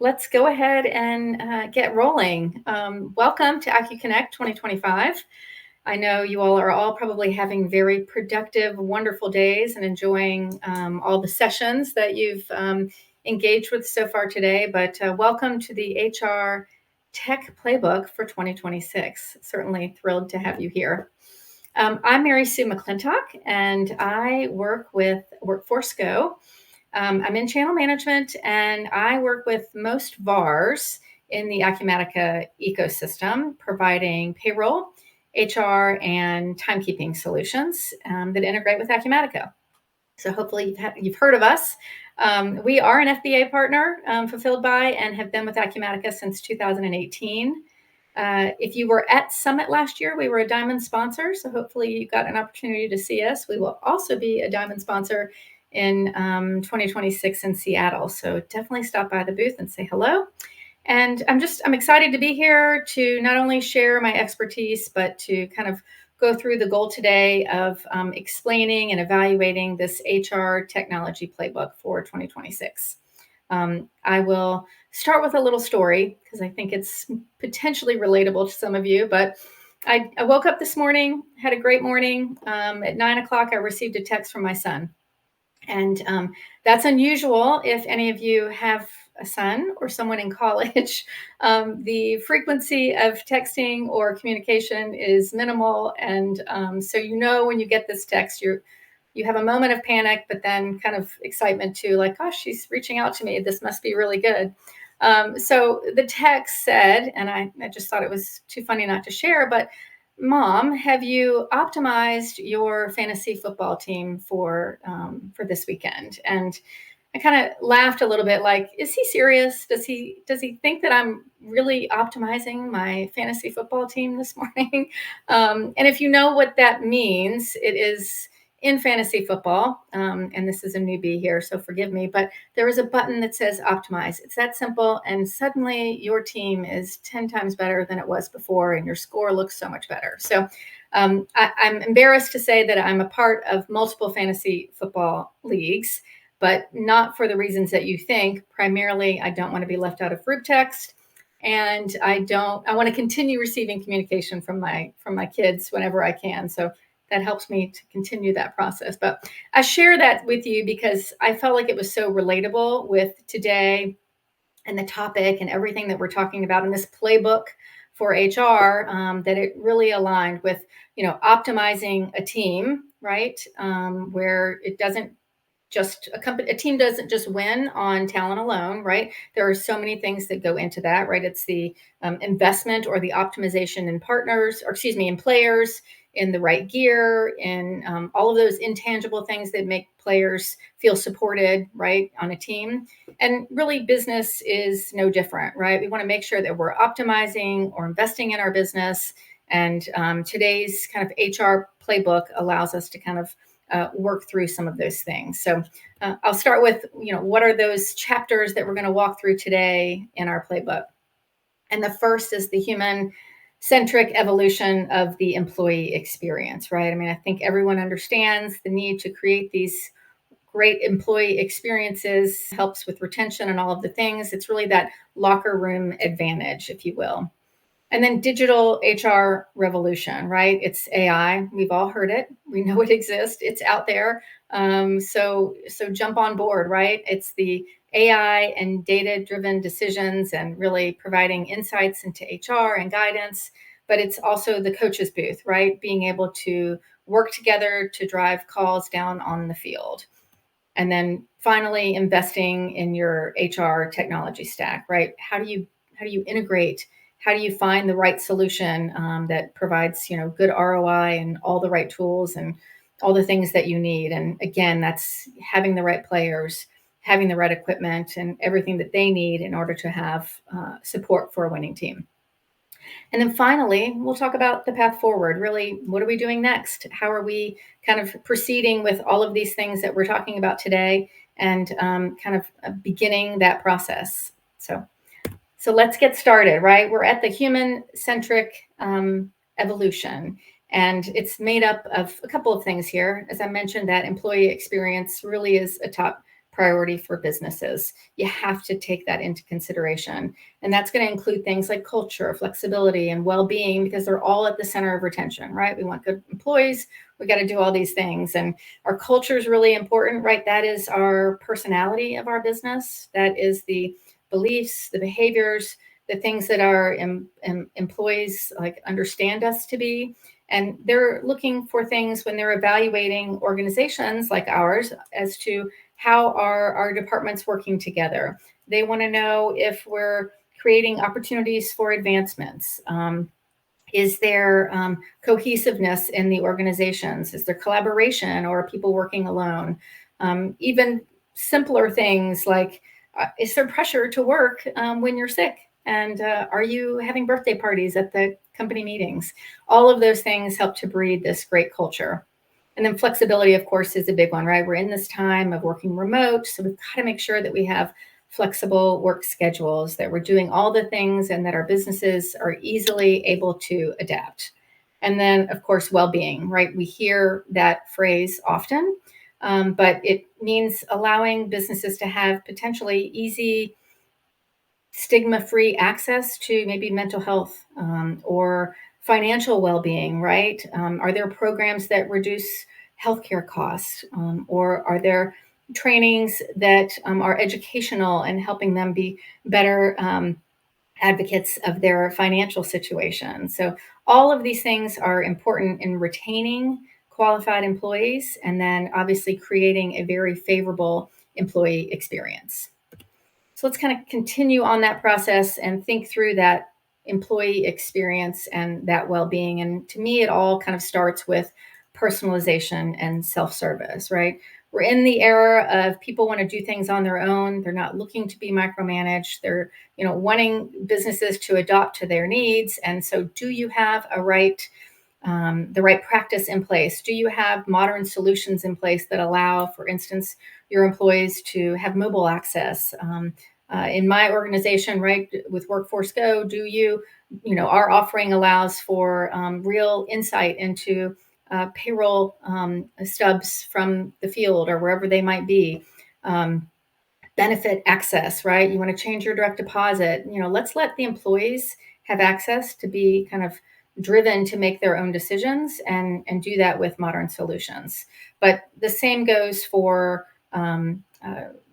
let's go ahead and get rolling. Welcome to acuCONNECT 2025. I know you all are probably having very productive, wonderful days and enjoying all the sessions that you've engaged with so far today. But welcome to the HR Tech Playbook for 2026. Certainly thrilled to have you here. I'm Sue McClintock, and I work with Workforce Go. I'm in channel management, and I work with most VARs in the Acumatica ecosystem, providing payroll, HR, and timekeeping solutions that integrate with Acumatica. So hopefully you've heard of us. We are an FBA partner fulfilled by and have been with Acumatica since 2018. If you were at Summit last year, we were a Diamond sponsor, so hopefully you got an opportunity to see us. We will also be a Diamond sponsor in 2026 in Seattle, so definitely stop by the booth and say hello. And I'm excited to be here to not only share my expertise, but to kind of go through the goal today of explaining and evaluating this HR technology playbook for 2026. I will start with a little story because I think it's potentially relatable to some of you. But I woke up this morning, had a great morning. At 9 o'clock, I received a text from my son. And that's unusual if any of you have a son or someone in college. The frequency of texting or communication is minimal. And so when you get this text, you have a moment of panic, but then kind of excitement too, like, gosh, she's reaching out to me. This must be really good. So the text said, and I just thought it was too funny not to share, but Mom, have you optimized your fantasy football team for this weekend? And I kind of laughed a little bit, like, is he serious? Does he think that I'm really optimizing my fantasy football team this morning? And if you know what that means, it is in fantasy football, and this is a newbie here, so forgive me, but there is a button that says optimize. It's that simple, and suddenly your team is 10 times better than it was before, and your score looks so much better. So I'm embarrassed to say that I'm a part of multiple fantasy football leagues, but not for the reasons that you think. Primarily, I don't want to be left out of group text. And I want to continue receiving communication from my kids whenever I can. So that helps me to continue that process. But I share that with you because I felt like it was so relatable with today and the topic and everything that we're talking about in this playbook for HR, that it really aligned with, optimizing a team, right? Where it doesn't just a team doesn't just win on talent alone, right? There are so many things that go into that, right? It's the investment or the optimization in in players, in the right gear, in all of those intangible things that make players feel supported, right, on a team. And really, business is no different, right? We want to make sure that we're optimizing or investing in our business. And today's kind of HR playbook allows us to kind of work through some of those things. So I'll start with, what are those chapters that we're going to walk through today in our playbook? And the first is the human-centric evolution of the employee experience, right? I mean, I think everyone understands the need to create these great employee experiences, helps with retention and all of the things. It's really that locker room advantage, if you will. And then digital HR revolution, right? It's AI. We've all heard it. We know it exists. It's out there. So jump on board, right? It's the AI and data-driven decisions and really providing insights into HR and guidance. But it's also the coach's booth, right? Being able to work together to drive calls down on the field. And then finally, investing in your HR technology stack, right? How do you integrate? How do you find the right solution that provides, good ROI and all the right tools and all the things that you need? And again, that's having the right players, having the right equipment, and everything that they need in order to have support for a winning team. And then finally, we'll talk about the path forward. Really, what are we doing next? How are we kind of proceeding with all of these things that we're talking about today and kind of beginning that process? So let's get started, right? We're at the human-centric evolution, and it's made up of a couple of things here. As I mentioned, that employee experience really is a top priority for businesses. You have to take that into consideration. And that's going to include things like culture, flexibility, and well being, because they're all at the center of retention, right? We want good employees. We got to do all these things. And our culture is really important, right? That is our personality of our business. That is the beliefs, the behaviors, the things that our employees like understand us to be. And they're looking for things when they're evaluating organizations like ours as to how are our departments working together. They want to know if we're creating opportunities for advancements. Is there cohesiveness in the organizations? Is there collaboration, or are people working alone? Even simpler things like, is there pressure to work when you're sick? And are you having birthday parties at the company meetings? All of those things help to breed this great culture. And then flexibility, of course, is a big one, right? We're in this time of working remote, so we've got to make sure that we have flexible work schedules, that we're doing all the things, and that our businesses are easily able to adapt. And then, of course, well-being, right? We hear that phrase often, but it means allowing businesses to have potentially easy, stigma-free access to maybe mental health or financial well-being, right? Are there programs that reduce healthcare costs, or are there trainings that are educational and helping them be better advocates of their financial situation? So all of these things are important in retaining qualified employees, and then obviously creating a very favorable employee experience. So let's kind of continue on that process and think through that employee experience and that well-being. And to me, it all kind of starts with personalization and self-service, right? We're in the era of people want to do things on their own. They're not looking to be micromanaged. They're, wanting businesses to adopt to their needs. And so, do you have the right practice in place? Do you have modern solutions in place that allow, for instance, your employees to have mobile access? In my organization, right, with Workforce Go, our offering allows for real insight into payroll stubs from the field or wherever they might be. Benefit access, right? You want to change your direct deposit. Let's let the employees have access to be kind of driven to make their own decisions, and do that with modern solutions. But the same goes for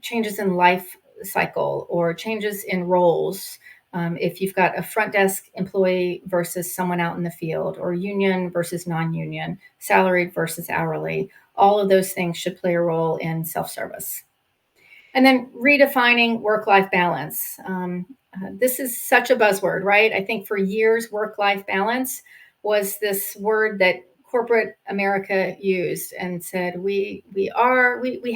changes in life cycle or changes in roles. If you've got a front desk employee versus someone out in the field, or union versus non-union, salaried versus hourly, all of those things should play a role in self-service. And then redefining work-life balance. This is such a buzzword, right? I think for years, work-life balance was this word that corporate America used and said, we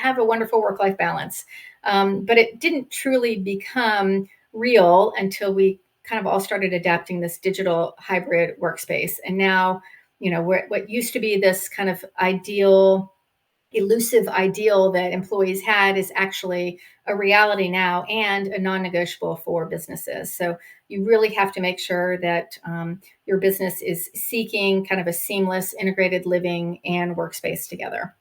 have a wonderful work-life balance. But it didn't truly become real until we kind of all started adapting this digital hybrid workspace. And now, what used to be this kind of elusive ideal that employees had is actually a reality now, and a non-negotiable for businesses. So you really have to make sure that your business is seeking kind of a seamless integrated living and workspace together.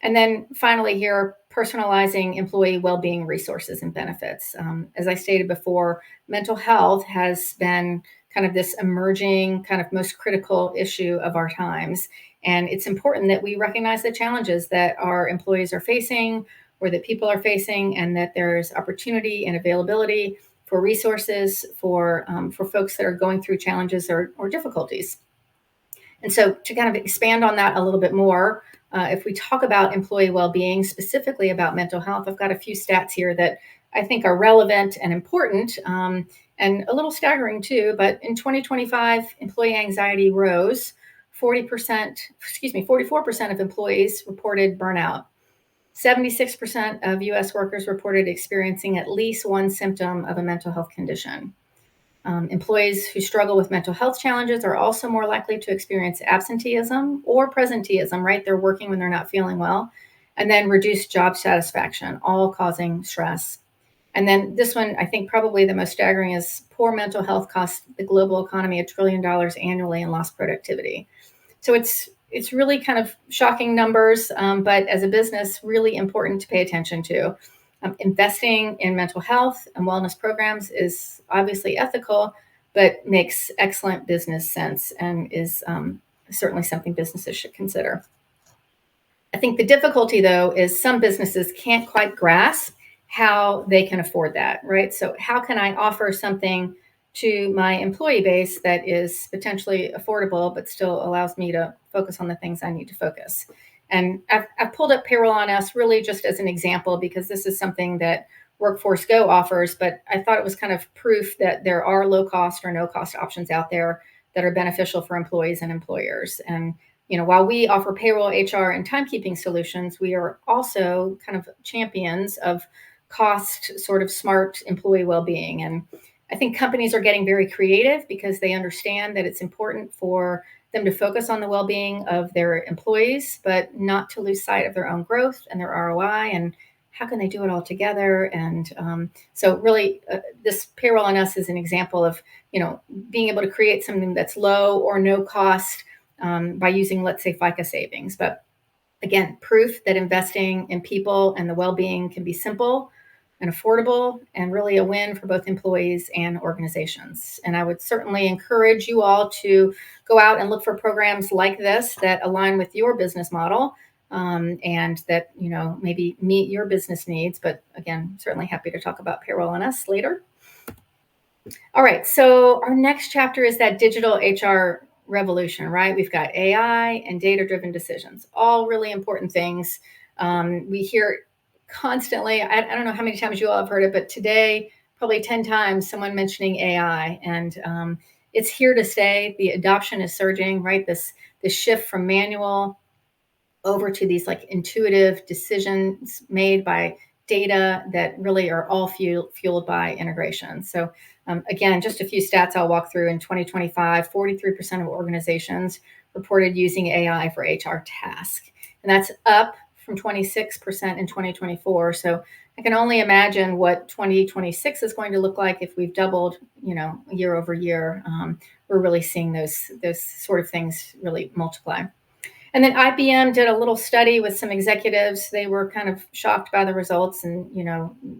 And then finally here, personalizing employee well-being resources and benefits. As I stated before, mental health has been kind of this emerging, kind of most critical issue of our times. And it's important that we recognize the challenges that our employees are facing, or that people are facing, and that there's opportunity and availability for resources for folks that are going through challenges or difficulties. And so to kind of expand on that a little bit more, if we talk about employee well-being, specifically about mental health, I've got a few stats here that I think are relevant and important, and a little staggering too. But in 2025, employee anxiety rose. 44% of employees reported burnout. 76% of US workers reported experiencing at least one symptom of a mental health condition. Employees who struggle with mental health challenges are also more likely to experience absenteeism or presenteeism, right? They're working when they're not feeling well. And then reduced job satisfaction, all causing stress. And then this one, I think probably the most staggering, is poor mental health costs the global economy $1 trillion annually in lost productivity. So it's it's really kind of shocking numbers, but as a business, really important to pay attention to. Investing in mental health and wellness programs is obviously ethical, but makes excellent business sense and is certainly something businesses should consider. I think the difficulty, though, is some businesses can't quite grasp how they can afford that, right? So, how can I offer something to my employee base that is potentially affordable, but still allows me to focus on the things I need to focus? And I've pulled up Payroll on Us really just as an example because this is something that Workforce Go offers, but I thought it was kind of proof that there are low cost or no cost options out there that are beneficial for employees and employers. And while we offer payroll, HR, and timekeeping solutions, we are also kind of champions of cost sort of smart employee well-being. And I think companies are getting very creative because they understand that it's important for them to focus on the well-being of their employees, but not to lose sight of their own growth and their ROI and how can they do it all together. And so really this Payroll on Us is an example of being able to create something that's low or no cost by using, let's say, FICA savings. But again, proof that investing in people and the well-being can be simple and affordable and really a win for both employees and organizations. And I would certainly encourage you all to go out and look for programs like this that align with your business model and that, maybe meet your business needs. But again, certainly happy to talk about Payroll on Us later. All right, so our next chapter is that digital HR revolution, right? We've got AI and data-driven decisions, all really important things. We hear constantly, I don't know how many times you all have heard it, but today, probably 10 times, someone mentioning AI. And it's here to stay. The adoption is surging, right? This shift from manual over to these like intuitive decisions made by data that really are all fueled by integration. So again, just a few stats I'll walk through. In 2025, 43% of organizations reported using AI for HR tasks. And that's up from 26% in 2024. So I can only imagine what 2026 is going to look like if we've doubled, year over year. We're really seeing those sort of things really multiply. And then IBM did a little study with some executives. They were kind of shocked by the results and,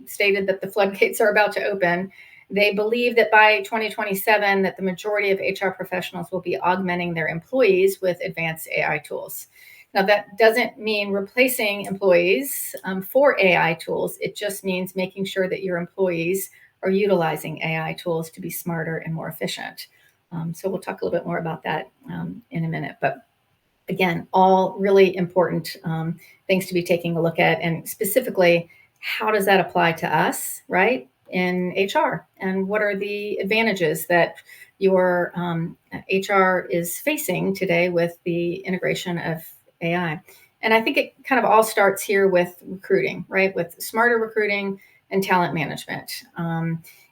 stated that the floodgates are about to open. They believe that by 2027, that the majority of HR professionals will be augmenting their employees with advanced AI tools. Now, that doesn't mean replacing employees for AI tools. It just means making sure that your employees are utilizing AI tools to be smarter and more efficient. So we'll talk a little bit more about that in a minute. But again, all really important things to be taking a look at. And specifically, how does that apply to us, right, in HR? And what are the advantages that your HR is facing today with the integration of AI? And I think it kind of all starts here with recruiting, right, with smarter recruiting and talent management.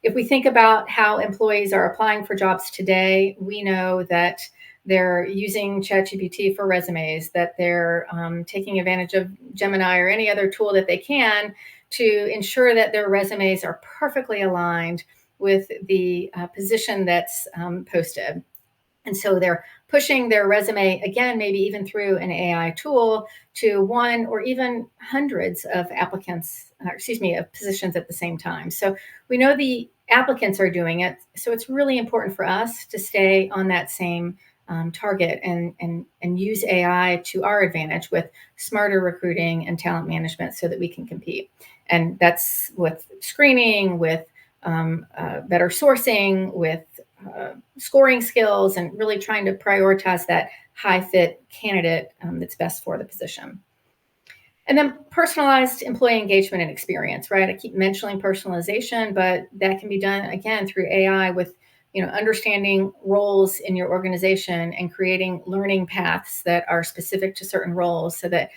If we think about how employees are applying for jobs today, we know that they're using ChatGPT for resumes, that they're taking advantage of Gemini or any other tool that they can to ensure that their resumes are perfectly aligned with the position that's posted. And so they're pushing their resume, again, maybe even through an AI tool, to one or even hundreds of of positions at the same time. So we know the applicants are doing it. So it's really important for us to stay on that same target and use AI to our advantage with smarter recruiting and talent management so that we can compete. And that's with screening, with better sourcing, with scoring skills, and really trying to prioritize that high fit candidate that's best for the position. And then personalized employee engagement and experience, right? I keep mentioning personalization, but that can be done again through AI with understanding roles in your organization and creating learning paths that are specific to certain roles so that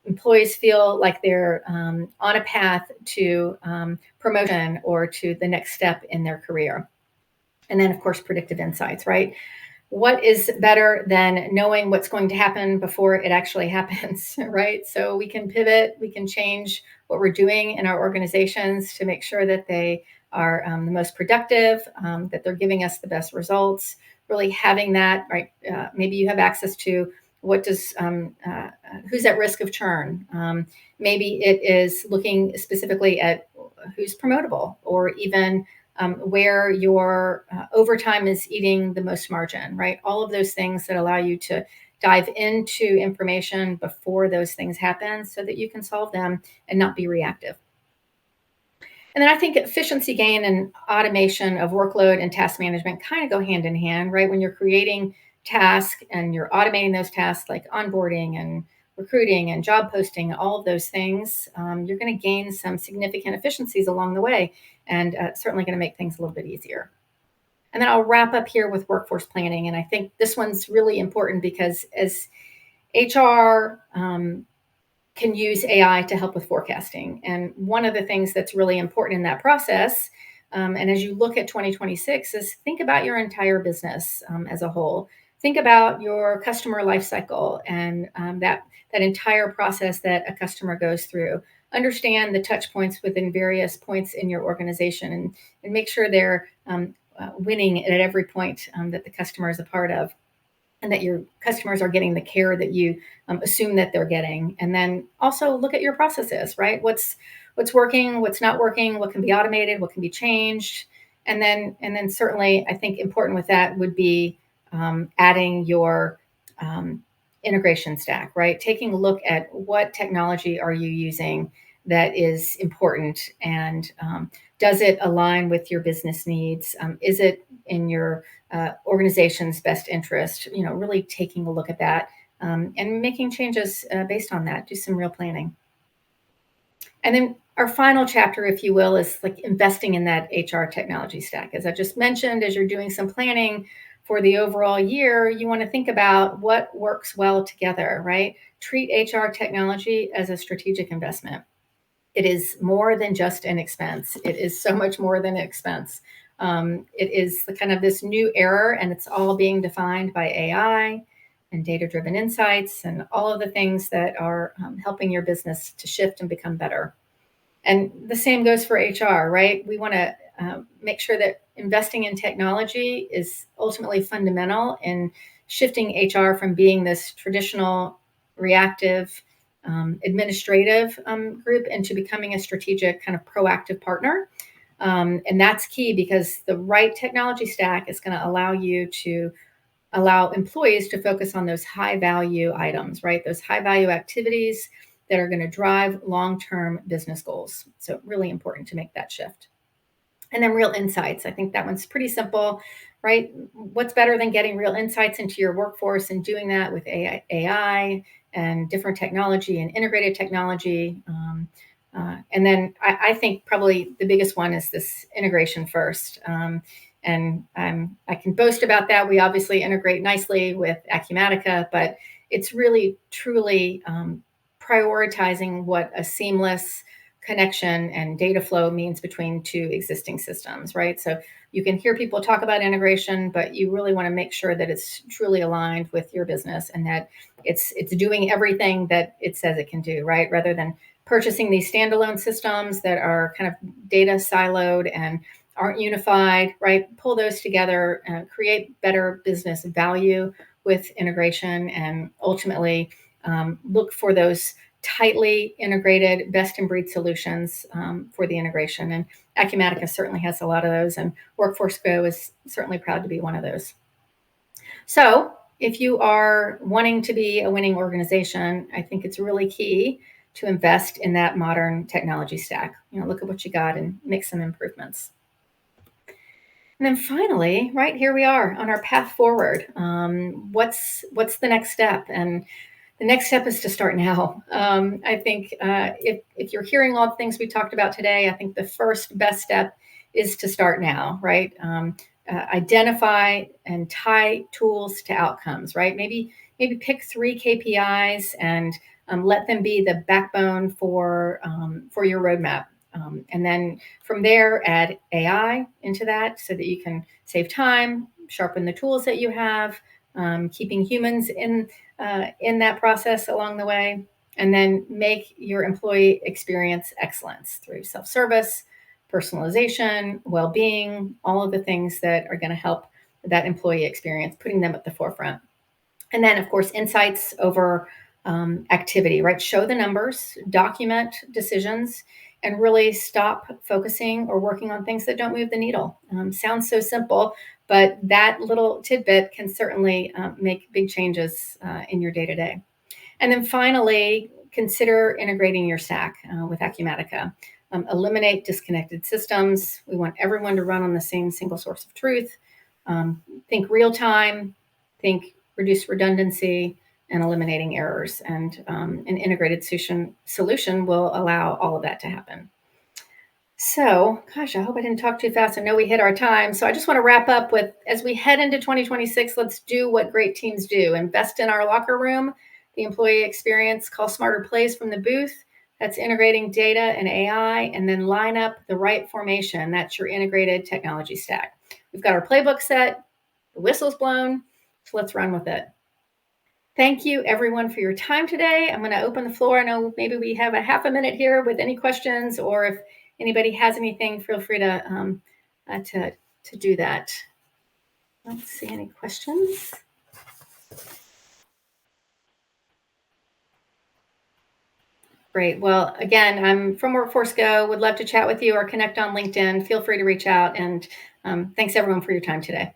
employees feel like they're on a path to promotion or to the next step in their career. And then, of course, predictive insights, right? What is better than knowing what's going to happen before it actually happens, right? So we can pivot, we can change what we're doing in our organizations to make sure that they are the most productive, that they're giving us the best results, really having that, right? Maybe you have access to who's at risk of churn. Maybe it is looking specifically at who's promotable, or even where your overtime is eating the most margin, right? All of those things that allow you to dive into information before those things happen so that you can solve them and not be reactive. And then I think efficiency gain and automation of workload and task management kind of go hand in hand, right? When you're creating tasks and you're automating those tasks like onboarding and recruiting and job posting, all of those things, you're going to gain some significant efficiencies along the way, and certainly going to make things a little bit easier. And then I'll wrap up here with workforce planning. And I think this one's really important because as HR can use AI to help with forecasting. And one of the things that's really important in that process, and as you look at 2026, is think about your entire business as a whole. Think about your customer lifecycle and that entire process that a customer goes through. Understand the touch points within various points in your organization, and make sure they're winning at every point that the customer is a part of, and that your customers are getting the care that you assume that they're getting. And then also look at your processes, right? What's working, what's not working, what can be automated, what can be changed. And then certainly I think important with that would be adding your integration stack, right? Taking a look at what technology are you using that is important, and does it align with your business needs? Is it in your organization's best interest? Really taking a look at that, and making changes based on that. Do some real planning. And then our final chapter, if you will, is like investing in that HR technology stack. As I just mentioned, as you're doing some planning for the overall year, you want to think about what works well together, right? Treat HR technology as a strategic investment. It is more than just an expense. It is so much more than an expense. It is the kind of this new era, and it's all being defined by AI and data-driven insights and all of the things that are helping your business to shift and become better. And the same goes for HR, right? We want to make sure that investing in technology is ultimately fundamental in shifting HR from being this traditional reactive administrative group into becoming a strategic kind of proactive partner. And that's key, because the right technology stack is going to allow you to allow employees to focus on those high value items, right? Those high value activities that are going to drive long-term business goals. So really important to make that shift. And then real insights. I think that one's pretty simple, right? What's better than getting real insights into your workforce and doing that with AI and different technology and integrated technology? And then I think probably the biggest one is this integration first. And I can boast about that. We obviously integrate nicely with Acumatica, but it's really, truly prioritizing what a seamless connection and data flow means between two existing systems, right? So you can hear people talk about integration, but you really want to make sure that it's truly aligned with your business and that it's doing everything that it says it can do, right? Rather than purchasing these standalone systems that are kind of data siloed and aren't unified, right? Pull those together and create better business value with integration, and ultimately look for those tightly integrated best-in-breed solutions for the integration. And Acumatica certainly has a lot of those, and Workforce Go is certainly proud to be one of those. So if you are wanting to be a winning organization, I think it's really key to invest in that modern technology stack. Look at what you got and make some improvements. And then finally, right here we are on our path forward. What's the next step? And the next step is to start now. I think if you're hearing all the things we talked about today, I think the first best step is to start now, right? Identify and tie tools to outcomes, right? Maybe pick 3 KPIs and let them be the backbone for your roadmap. And then from there, add AI into that so that you can save time, sharpen the tools that you have, keeping humans in that process along the way, and then make your employee experience excellence through self-service, personalization, well-being, all of the things that are going to help that employee experience, putting them at the forefront. And then, of course, insights over activity, right? Show the numbers, document decisions, and really stop focusing or working on things that don't move the needle. Sounds so simple, but that little tidbit can certainly make big changes in your day to day. And then finally, consider integrating your stack with Acumatica. Eliminate disconnected systems. We want everyone to run on the same single source of truth. Think real time, think reduce redundancy, and eliminating errors. And an integrated solution will allow all of that to happen. So, gosh, I hope I didn't talk too fast. I know we hit our time. So, I just want to wrap up with as we head into 2026, let's do what great teams do invest in our locker room, the employee experience, call smarter plays from the booth. That's integrating data and AI, and then line up the right formation. That's your integrated technology stack. We've got our playbook set, the whistle's blown. So, let's run with it. Thank you, everyone, for your time today. I'm going to open the floor. I know maybe we have a half a minute here with any questions, or if anybody has anything, feel free to do that. I don't see any questions. Great. Well, again, I'm from Workforce Go. Would love to chat with you or connect on LinkedIn. Feel free to reach out. And thanks, everyone, for your time today.